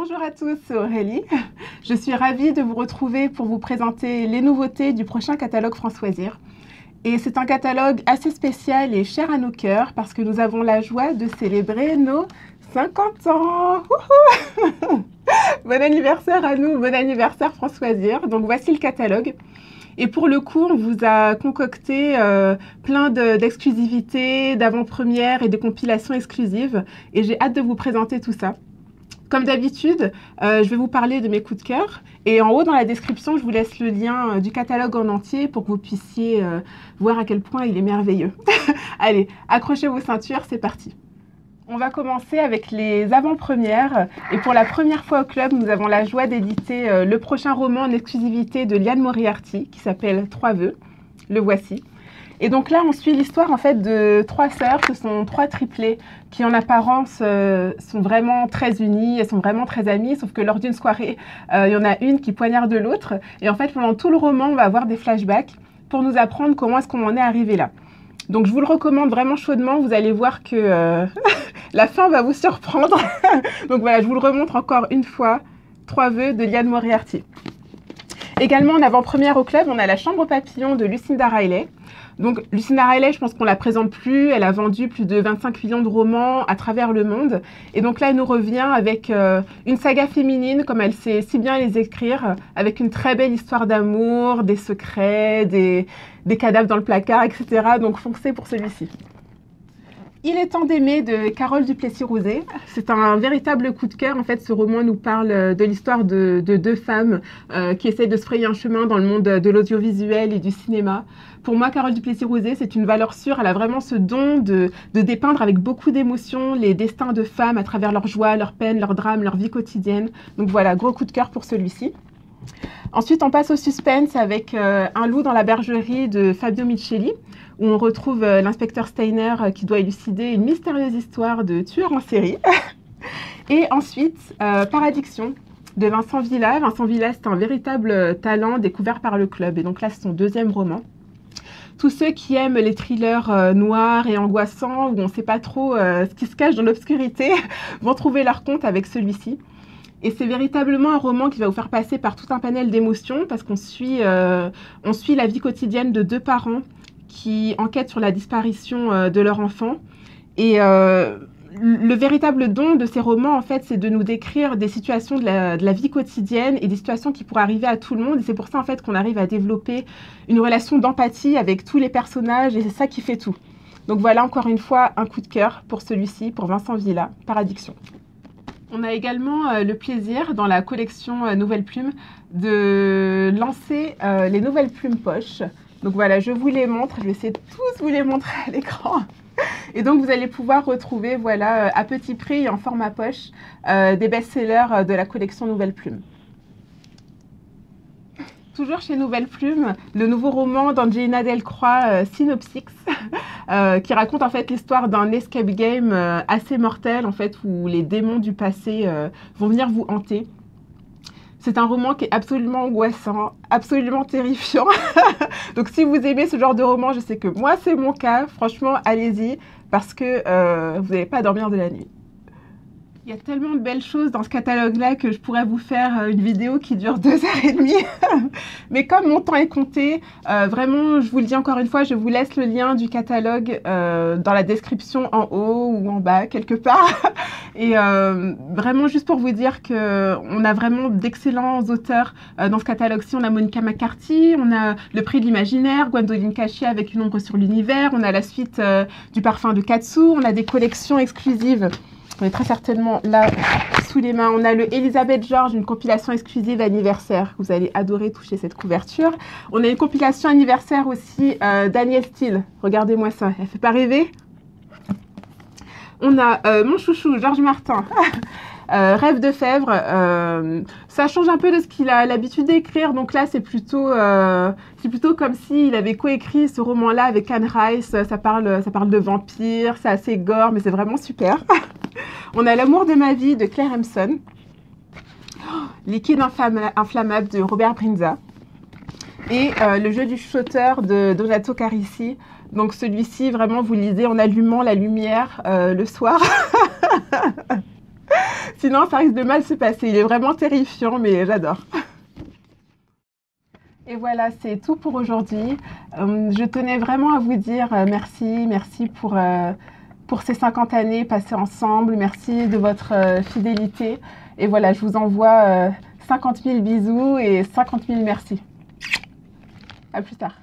Bonjour à tous, c'est Aurélie. Je suis ravie de vous retrouver pour vous présenter les nouveautés du prochain catalogue Françoisir. Et c'est un catalogue assez spécial et cher à nos cœurs parce que nous avons la joie de célébrer nos 50 ans. Bon anniversaire à nous, bon anniversaire Françoisir. Donc voici le catalogue. Et pour le coup, on vous a concocté plein d'exclusivités, d'avant-premières et de compilations exclusives. Et j'ai hâte de vous présenter tout ça. Comme d'habitude, je vais vous parler de mes coups de cœur. Et en haut, dans la description, je vous laisse le lien du catalogue en entier pour que vous puissiez voir à quel point il est merveilleux. Allez, accrochez vos ceintures, c'est parti. On va commencer avec les avant-premières. Et pour la première fois au club, nous avons la joie d'éditer le prochain roman en exclusivité de Liane Moriarty, qui s'appelle Trois vœux. Le voici. Et donc là, on suit l'histoire en fait de trois sœurs, ce sont trois triplés qui en apparence sont vraiment très unies, elles sont vraiment très amies, sauf que lors d'une soirée, il y en a une qui poignarde l'autre. Et en fait, pendant tout le roman, on va avoir des flashbacks pour nous apprendre comment est-ce qu'on en est arrivé là. Donc je vous le recommande vraiment chaudement, vous allez voir que la fin va vous surprendre. Donc voilà, je vous le remontre encore une fois, Trois vœux de Liane Moriarty. Également en avant-première au club, on a La Chambre papillon de Lucinda Riley. Donc Lucinda Riley, je pense qu'on ne la présente plus, elle a vendu plus de 25 millions de romans à travers le monde. Et donc là, elle nous revient avec une saga féminine, comme elle sait si bien les écrire, avec une très belle histoire d'amour, des secrets, des cadavres dans le placard, etc. Donc foncez pour celui-ci. Il est temps d'aimer de Carole Duplessis-Rouzet. C'est un véritable coup de cœur. En fait, ce roman nous parle de l'histoire de deux femmes qui essayent de se frayer un chemin dans le monde de l'audiovisuel et du cinéma. Pour moi, Carole Duplessis-Rouzet, c'est une valeur sûre. Elle a vraiment ce don de dépeindre avec beaucoup d'émotion les destins de femmes à travers leurs joies, leurs peines, leurs drames, leur vie quotidienne. Donc voilà, gros coup de cœur pour celui-ci. Ensuite, on passe au suspense avec Un loup dans la bergerie de Fabio Micheli, où on retrouve l'inspecteur Steiner qui doit élucider une mystérieuse histoire de tueur en série. Et ensuite, Paradiction de Vincent Villa. Vincent Villa, c'est un véritable talent découvert par le club. Et donc là, c'est son deuxième roman. Tous ceux qui aiment les thrillers noirs et angoissants, où on ne sait pas trop ce qui se cache dans l'obscurité, vont trouver leur compte avec celui-ci. Et c'est véritablement un roman qui va vous faire passer par tout un panel d'émotions parce qu'on suit la vie quotidienne de deux parents qui enquêtent sur la disparition de leur enfant. Et le véritable don de ces romans, en fait, c'est de nous décrire des situations de la vie quotidienne et des situations qui pourraient arriver à tout le monde. Et c'est pour ça, en fait, qu'on arrive à développer une relation d'empathie avec tous les personnages et c'est ça qui fait tout. Donc voilà, encore une fois, un coup de cœur pour celui-ci, pour Vincent Villa, Paradiction. On a également le plaisir, dans la collection Nouvelles Plumes, de lancer les Nouvelles Plumes Poche. Donc voilà, je vous les montre, je vais essayer de tous vous les montrer à l'écran. Et donc vous allez pouvoir retrouver, voilà, à petit prix et en format poche, des best-sellers de la collection Nouvelles Plumes. Toujours chez Nouvelles Plumes, le nouveau roman d'Angelina Delcroix, Synopsix, qui raconte en fait l'histoire d'un escape game assez mortel, en fait, où les démons du passé vont venir vous hanter. C'est un roman qui est absolument angoissant, absolument terrifiant. Donc si vous aimez ce genre de roman, je sais que moi c'est mon cas, franchement allez-y, parce que vous n'allez pas dormir de la nuit. Il y a tellement de belles choses dans ce catalogue-là que je pourrais vous faire une vidéo qui dure 2h30. Mais comme mon temps est compté, vraiment, je vous le dis encore une fois, je vous laisse le lien du catalogue dans la description en haut ou en bas, quelque part. Et vraiment, juste pour vous dire qu'on a vraiment d'excellents auteurs dans ce catalogue-ci. On a Monica McCarthy, on a Le Prix de l'Imaginaire, Gwendoline Cachet avec Une ombre sur l'univers, on a la suite du Parfum de Katsu, on a des collections exclusives. On est très certainement là sous les mains. On a le Elisabeth George, une compilation exclusive anniversaire. Vous allez adorer toucher cette couverture. On a une compilation anniversaire aussi d'Agnès Steele. Regardez-moi ça, elle fait pas rêver? On a mon chouchou, Georges Martin. Rêve de Fèvre, ça change un peu de ce qu'il a l'habitude d'écrire, donc là c'est plutôt comme s'il avait coécrit ce roman-là avec Anne Rice, ça parle de vampires, c'est assez gore, mais c'est vraiment super. On a L'amour de ma vie de Claire Emson, Liquide inflammable de Robert Brinza, et Le jeu du chuchoteur de Donato Carisi. Donc celui-ci, vraiment, vous lisez en allumant la lumière le soir. Sinon, ça risque de mal se passer. Il est vraiment terrifiant, mais j'adore. Et voilà, c'est tout pour aujourd'hui. Je tenais vraiment à vous dire merci, merci pour ces 50 années passées ensemble. Merci de votre fidélité. Et voilà, je vous envoie 50 000 bisous et 50 000 merci. À plus tard.